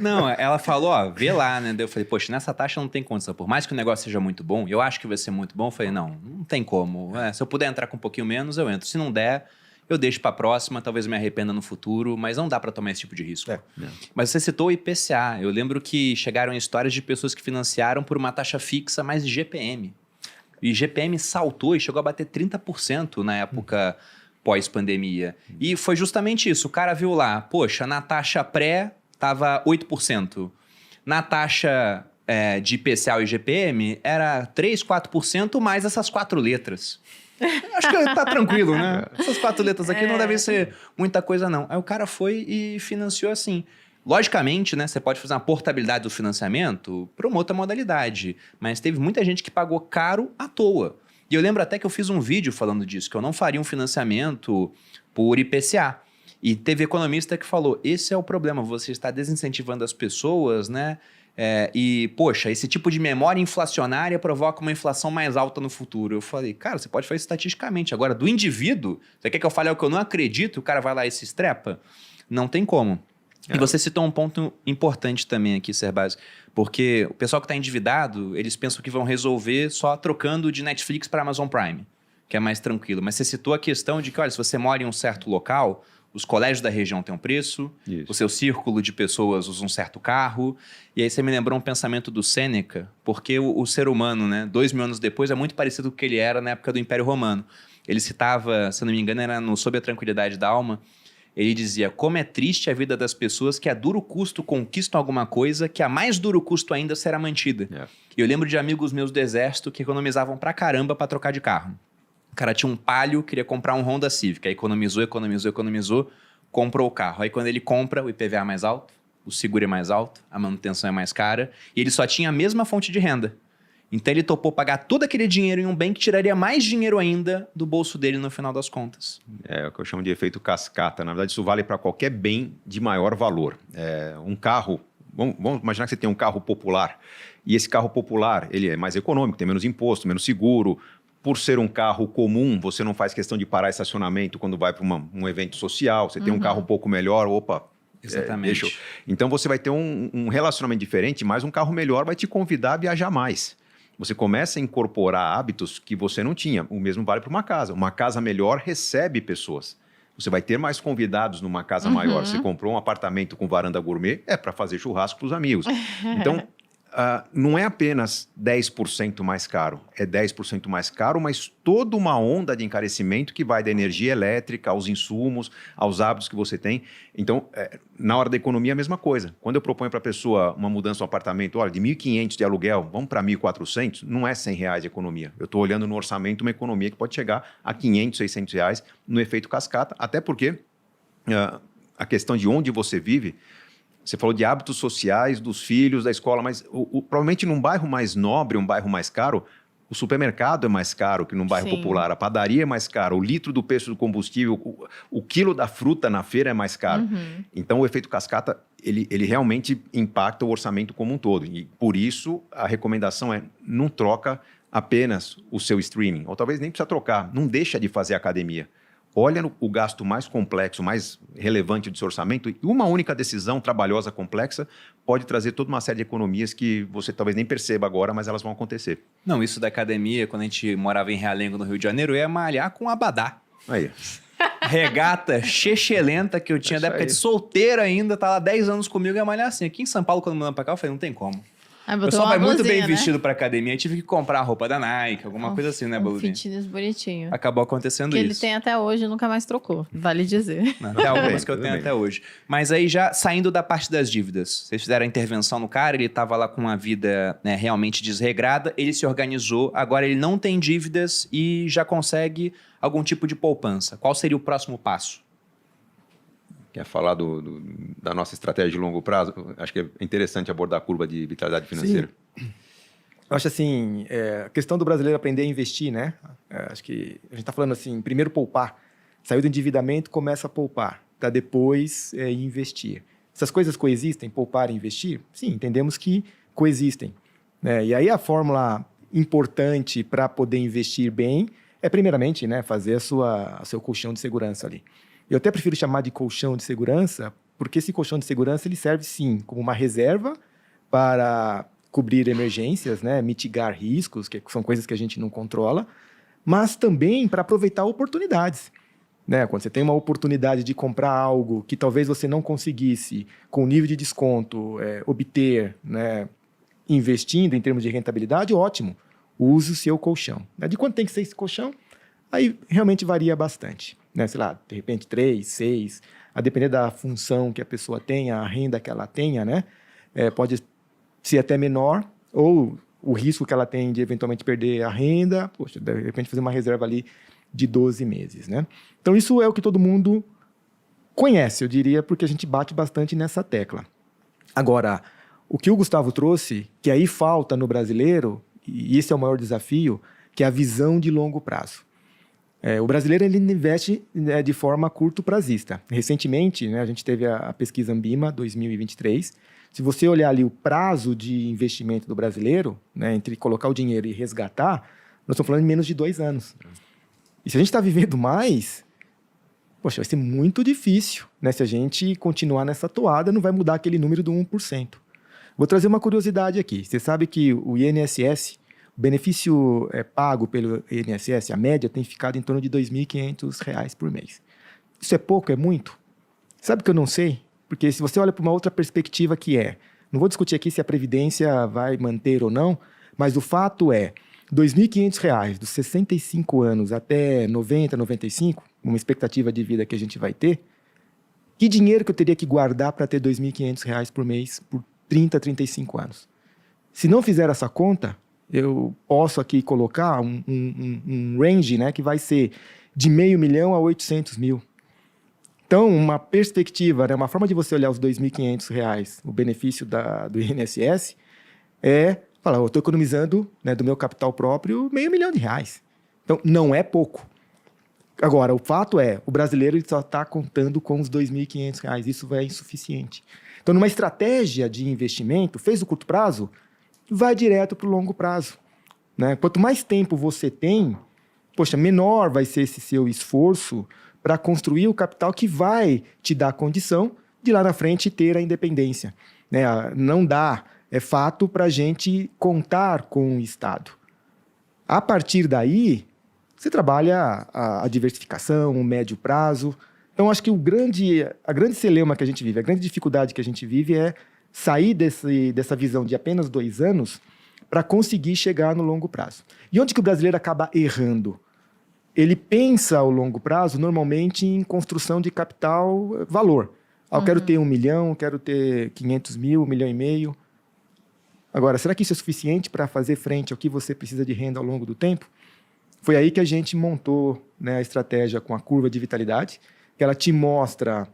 Não, ela falou, ó, vê lá, né? Daí eu falei, poxa, nessa taxa não tem condição. Por mais que o negócio seja muito bom, eu acho que vai ser muito bom. Eu falei, não tem como. Se eu puder entrar com um pouquinho menos, eu entro. Se não der, eu deixo pra próxima, talvez eu me arrependa no futuro, mas não dá pra tomar esse tipo de risco. Mas você citou o IPCA. Eu lembro que chegaram histórias de pessoas que financiaram por uma taxa fixa mais GPM. E GPM saltou e chegou a bater 30% na época pós-pandemia. E foi justamente isso. O cara viu lá, poxa, na taxa pré estava 8%. Na taxa de IPCA e GPM era 3%, 4% mais essas 4 letras. Acho que tá tranquilo, né? Essas 4 letras aqui não devem ser muita coisa, não. Aí o cara foi e financiou assim. Logicamente, né, você pode fazer uma portabilidade do financiamento para uma outra modalidade, mas teve muita gente que pagou caro à toa. E eu lembro até que eu fiz um vídeo falando disso, que eu não faria um financiamento por IPCA. E teve economista que falou, esse é o problema, você está desincentivando as pessoas, né? Poxa, esse tipo de memória inflacionária provoca uma inflação mais alta no futuro. Eu falei, cara, você pode fazer estatisticamente. Agora, do indivíduo, você quer que eu fale algo que eu não acredito, o cara vai lá e se estrepa? Não tem como. E você citou um ponto importante também aqui, Serbasi, porque o pessoal que está endividado, eles pensam que vão resolver só trocando de Netflix para Amazon Prime, que é mais tranquilo. Mas você citou a questão de que, olha, se você mora em um certo local, os colégios da região têm um preço, o seu círculo de pessoas usa um certo carro, e aí você me lembrou um pensamento do Sêneca, porque o ser humano, né, 2000 anos depois, é muito parecido com o que ele era na época do Império Romano. Ele citava, se não me engano, era no Sobre a Tranquilidade da Alma. Ele dizia, como é triste a vida das pessoas que a duro custo conquistam alguma coisa que a mais duro custo ainda será mantida. E eu lembro de amigos meus do exército que economizavam pra caramba pra trocar de carro. O cara tinha um Palio, queria comprar um Honda Civic. Aí economizou, comprou o carro. Aí quando ele compra, o IPVA é mais alto, o seguro é mais alto, a manutenção é mais cara, e ele só tinha a mesma fonte de renda. Então ele topou pagar todo aquele dinheiro em um bem que tiraria mais dinheiro ainda do bolso dele no final das contas. É o que eu chamo de efeito cascata. Na verdade, isso vale para qualquer bem de maior valor. Um carro, vamos imaginar que você tem um carro popular, e esse carro popular ele é mais econômico, tem menos imposto, menos seguro. Por ser um carro comum, você não faz questão de parar estacionamento quando vai para um evento social. Você tem um carro um pouco melhor, opa... Exatamente. Então você vai ter um relacionamento diferente, mas um carro melhor vai te convidar a viajar mais. Você começa a incorporar hábitos que você não tinha. O mesmo vale para uma casa. Uma casa melhor recebe pessoas. Você vai ter mais convidados numa casa maior. Você comprou um apartamento com varanda gourmet, é para fazer churrasco para os amigos. Então, não é apenas 10% mais caro. É 10% mais caro, mas toda uma onda de encarecimento que vai da energia elétrica, aos insumos, aos hábitos que você tem. Então, na hora da economia, a mesma coisa. Quando eu proponho para a pessoa uma mudança no apartamento, olha, de 1.500 de aluguel, vamos para 1.400, não é R$100 de economia. Eu estou olhando no orçamento uma economia que pode chegar a R$500, R$600 no efeito cascata, até porque a questão de onde você vive. Você falou de hábitos sociais, dos filhos, da escola, mas provavelmente num bairro mais nobre, um bairro mais caro, o supermercado é mais caro que num bairro popular, a padaria é mais caro, o litro do preço do combustível, o quilo da fruta na feira é mais caro. Então, o efeito cascata, ele realmente impacta o orçamento como um todo. E, por isso, a recomendação é não troca apenas o seu streaming, ou talvez nem precisa trocar, não deixa de fazer academia. Olha o gasto mais complexo, mais relevante do seu orçamento, e uma única decisão trabalhosa, complexa, pode trazer toda uma série de economias que você talvez nem perceba agora, mas elas vão acontecer. Não, isso da academia, quando a gente morava em Realengo, no Rio de Janeiro, eu ia malhar com abadá. Aí. Regata chechelenta que eu tinha da época de solteiro ainda, tá lá 10 anos comigo e ia malhar assim. Aqui em São Paulo, quando mudamos pra cá, eu falei, não tem como. O pessoal vai muito bem vestido pra academia. Eu tive que comprar a roupa da Nike, alguma coisa assim, né, Blusinha? Fitness bonitinho. Acabou acontecendo que isso. Ele tem até hoje e nunca mais trocou, vale dizer. Até algumas que eu tenho até hoje. Mas aí já saindo da parte das dívidas, vocês fizeram a intervenção no cara, ele tava lá com uma vida, né, realmente desregrada, ele se organizou, agora ele não tem dívidas e já consegue algum tipo de poupança. Qual seria o próximo passo? Quer falar da nossa estratégia de longo prazo? Acho que é interessante abordar a curva de vitalidade financeira. Sim. Eu acho assim, a questão do brasileiro aprender a investir, né? Acho que a gente está falando assim, primeiro poupar. Saiu do endividamento, começa a poupar, para depois investir. Essas coisas coexistem, poupar e investir? Sim, entendemos que coexistem. Né? E aí a fórmula importante para poder investir bem é, primeiramente, né, fazer o seu colchão de segurança ali. Eu até prefiro chamar de colchão de segurança porque esse colchão de segurança ele serve sim como uma reserva para cobrir emergências, né, mitigar riscos, que são coisas que a gente não controla, mas também para aproveitar oportunidades. Né? Quando você tem uma oportunidade de comprar algo que talvez você não conseguisse, com nível de desconto, obter, né, investindo em termos de rentabilidade, ótimo, use o seu colchão. De quanto tem que ser esse colchão? Aí realmente varia bastante. Né? Sei lá, de repente 3, 6, a depender da função que a pessoa tenha, a renda que ela tenha, né? Pode ser até menor, ou o risco que ela tem de eventualmente perder a renda, poxa, de repente fazer uma reserva ali de 12 meses, né? Então, isso é o que todo mundo conhece, eu diria, porque a gente bate bastante nessa tecla. Agora, o que o Gustavo trouxe, que aí falta no brasileiro, e esse é o maior desafio, que é a visão de longo prazo. O brasileiro ele investe de forma curto-prazista. Recentemente, né, a gente teve a pesquisa Ambima 2023. Se você olhar ali o prazo de investimento do brasileiro, né, entre colocar o dinheiro e resgatar, nós estamos falando de menos de 2 anos. E se a gente está vivendo mais, poxa, vai ser muito difícil, né? Se a gente continuar nessa toada, não vai mudar aquele número do 1%. Vou trazer uma curiosidade aqui. Você sabe que o INSS, o benefício pago pelo INSS, a média tem ficado em torno de R$ 2.500 por mês. Isso é pouco? É muito? Sabe que eu não sei? Porque se você olha para uma outra perspectiva não vou discutir aqui se a Previdência vai manter ou não, mas o fato é, R$ 2.500 dos 65 anos até 90, 95, uma expectativa de vida que a gente vai ter, que dinheiro que eu teria que guardar para ter R$ 2.500 por mês por 30, 35 anos? Se não fizer essa conta, eu posso aqui colocar um range, né, que vai ser de R$500 mil a R$800 mil. Então, uma perspectiva, né, uma forma de você olhar os R$ 2.500, o benefício do INSS, é falar, eu estou economizando, né, do meu capital próprio R$500 mil. Então, não é pouco. Agora, o fato é, o brasileiro ele só está contando com os R$ 2.500. Isso é insuficiente. Então, numa estratégia de investimento, fez o curto prazo, vai direto para o longo prazo. Né? Quanto mais tempo você tem, poxa, menor vai ser esse seu esforço para construir o capital que vai te dar a condição de lá na frente ter a independência. Né? Não dá, é fato, para a gente contar com o Estado. A partir daí, você trabalha a diversificação, o médio prazo. Então, acho que a grande celeuma que a gente vive, a grande dificuldade que a gente vive é sair dessa visão de apenas 2 anos para conseguir chegar no longo prazo. E onde que o brasileiro acaba errando? Ele pensa ao longo prazo, normalmente, em construção de capital valor. Eu quero ter 1 milhão, quero ter 500 mil, 1,5 milhão. Agora, será que isso é suficiente para fazer frente ao que você precisa de renda ao longo do tempo? Foi aí que a gente montou, né, a estratégia com a curva de vitalidade, que ela te mostra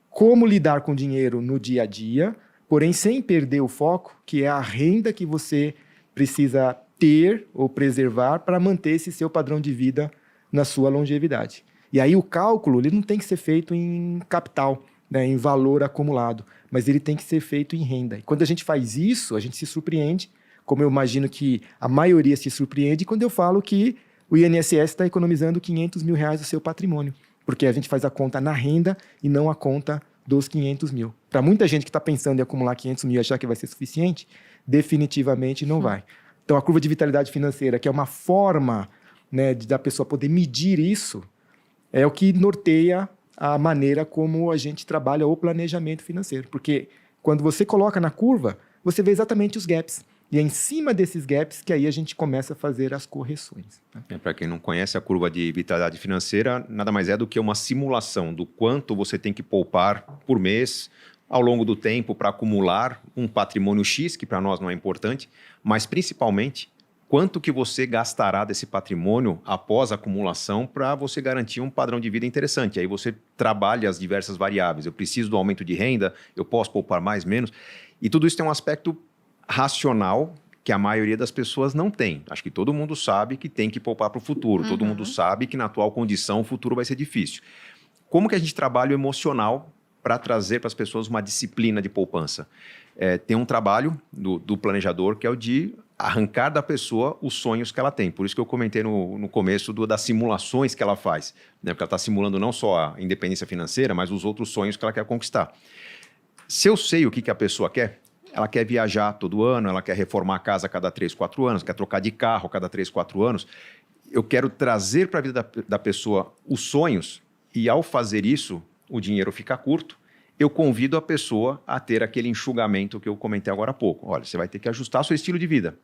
como lidar com o dinheiro no dia a dia, porém sem perder o foco, que é a renda que você precisa ter ou preservar para manter esse seu padrão de vida na sua longevidade. E aí o cálculo ele não tem que ser feito em capital, né, em valor acumulado, mas ele tem que ser feito em renda. E quando a gente faz isso, a gente se surpreende, como eu imagino que a maioria se surpreende quando eu falo que o INSS está economizando R$500 mil do seu patrimônio, porque a gente faz a conta na renda e não a conta dos 500 mil. Para muita gente que está pensando em acumular 500 mil e achar que vai ser suficiente, definitivamente não vai. Então, a curva de vitalidade financeira, que é uma forma, né, da pessoa poder medir isso, é o que norteia a maneira como a gente trabalha o planejamento financeiro. Porque quando você coloca na curva, você vê exatamente os gaps. E é em cima desses gaps que aí a gente começa a fazer as correções. Para quem não conhece a curva de vitalidade financeira, nada mais é do que uma simulação do quanto você tem que poupar por mês ao longo do tempo para acumular um patrimônio X, que para nós não é importante, mas principalmente quanto que você gastará desse patrimônio após a acumulação para você garantir um padrão de vida interessante. Aí você trabalha as diversas variáveis. Eu preciso do aumento de renda, eu posso poupar mais, menos. E tudo isso tem um aspecto racional que a maioria das pessoas não tem. Acho que todo mundo sabe que tem que poupar para o futuro. Todo mundo sabe que na atual condição o futuro vai ser difícil. Como que a gente trabalha o emocional para trazer para as pessoas uma disciplina de poupança. Tem um trabalho do planejador que é o de arrancar da pessoa os sonhos que ela tem. Por isso que eu comentei no começo das simulações que ela faz, né? Porque ela está simulando não só a independência financeira, mas os outros sonhos que ela quer conquistar. Se eu sei o que a pessoa quer, ela quer viajar todo ano, ela quer reformar a casa a cada 3, 4 anos, quer trocar de carro a cada 3, 4 anos. Eu quero trazer para a vida da pessoa os sonhos e, ao fazer isso, o dinheiro fica curto. Eu convido a pessoa a ter aquele enxugamento que eu comentei agora há pouco. Olha, você vai ter que ajustar seu estilo de vida.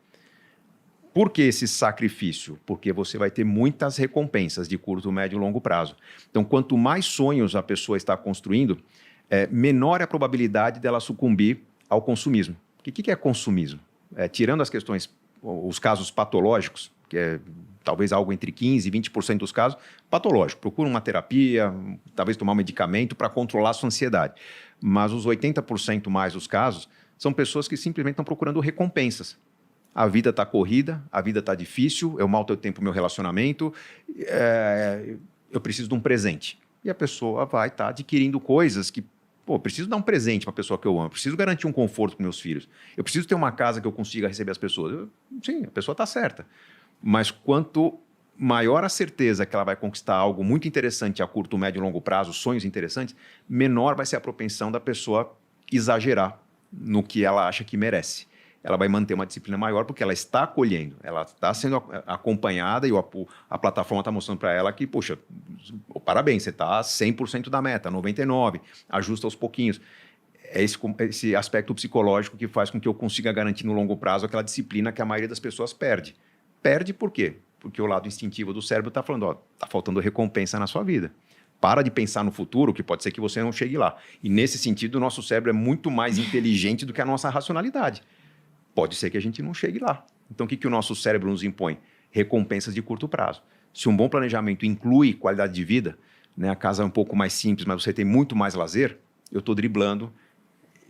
Por que esse sacrifício? Porque você vai ter muitas recompensas de curto, médio e longo prazo. Então, quanto mais sonhos a pessoa está construindo, menor é a probabilidade dela sucumbir ao consumismo. O que é consumismo? Tirando as questões, os casos patológicos, que é talvez algo entre 15% e 20% dos casos, patológico. Procura uma terapia, talvez tomar um medicamento para controlar a sua ansiedade. Mas os 80% mais dos casos são pessoas que simplesmente estão procurando recompensas. A vida está corrida, a vida está difícil, eu mal tenho tempo no meu relacionamento, eu preciso de um presente. E a pessoa vai estar adquirindo coisas que, eu preciso dar um presente para a pessoa que eu amo, eu preciso garantir um conforto para meus filhos, eu preciso ter uma casa que eu consiga receber as pessoas. Sim, a pessoa está certa. Mas quanto maior a certeza que ela vai conquistar algo muito interessante a curto, médio e longo prazo, sonhos interessantes, menor vai ser a propensão da pessoa exagerar no que ela acha que merece. Ela vai manter uma disciplina maior porque ela está acolhendo, ela está sendo acompanhada e a plataforma está mostrando para ela que, poxa, parabéns, você está 100% da meta, 99%, ajusta aos pouquinhos. É esse aspecto psicológico que faz com que eu consiga garantir no longo prazo aquela disciplina que a maioria das pessoas perde. Perde por quê? Porque o lado instintivo do cérebro está falando, está faltando recompensa na sua vida. Para de pensar no futuro, que pode ser que você não chegue lá. E nesse sentido, o nosso cérebro é muito mais inteligente do que a nossa racionalidade. Pode ser que a gente não chegue lá. Então, o que o nosso cérebro nos impõe? Recompensas de curto prazo. Se um bom planejamento inclui qualidade de vida, né, a casa é um pouco mais simples, mas você tem muito mais lazer, eu estou driblando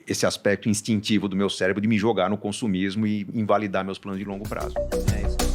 esse aspecto instintivo do meu cérebro de me jogar no consumismo e invalidar meus planos de longo prazo. É isso.